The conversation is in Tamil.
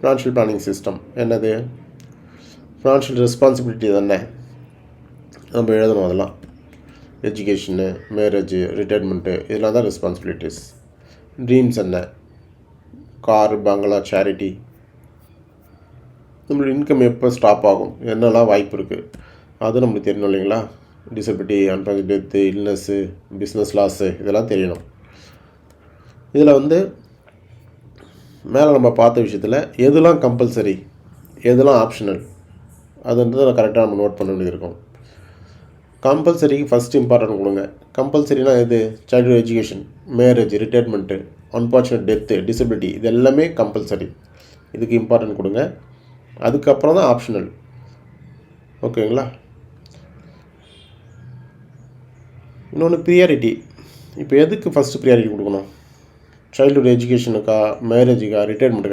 ஃபினான்ஷியல் பிளானிங் சிஸ்டம் என்னது? ஃபினான்ஷியல் ரெஸ்பான்சிபிலிட்டி தானே நம்ம எழுதணும். அதெல்லாம் எஜுகேஷனு, மேரேஜு, ரிட்டையர்மெண்ட்டு இதெல்லாம் தான் ரெஸ்பான்சிபிலிட்டிஸ். ட்ரீம்ஸ் என்ன? கார், பங்களா, சேரிட்டி. நம்மளோட இன்கம் எப்போ ஸ்டாப் ஆகும், என்னெல்லாம் வாய்ப்பு இருக்குது அது நம்மளுக்கு தெரியணும் இல்லைங்களா? Disability, unfortunate death, illness, business loss இதெல்லாம் தெரியணும். இதில் மேலே நம்ம பார்த்த விஷயத்தில் எதெல்லாம் கம்பல்சரி, எதெல்லாம் ஆப்ஷனல் அதுன்றதை கரெக்டாக நம்ம நோட் பண்ண வேண்டியது இருக்கும். கம்பல்சரிக்கு ஃபஸ்ட்டு இம்பார்ட்டன்ட் கொடுங்க. கம்பல்சரினா எது? Child education, marriage, retirement, unfortunate death, disability இது எல்லாமே கம்பல்சரி. இதுக்கு இம்பார்ட்டன்ட் கொடுங்க. அதுக்கப்புறம் தான் ஆப்ஷனல். ஓகேங்களா? இன்னொன்று ப்ரியாரிட்டி. இப்போ எதுக்கு ஃபஸ்ட்டு ப்ரியாரிட்டி கொடுக்கணும்? சைல்டுஹுட் எஜுகேஷனுக்கா, மேரேஜுக்கா, ரிட்டையர்மெண்ட்டுக்கா?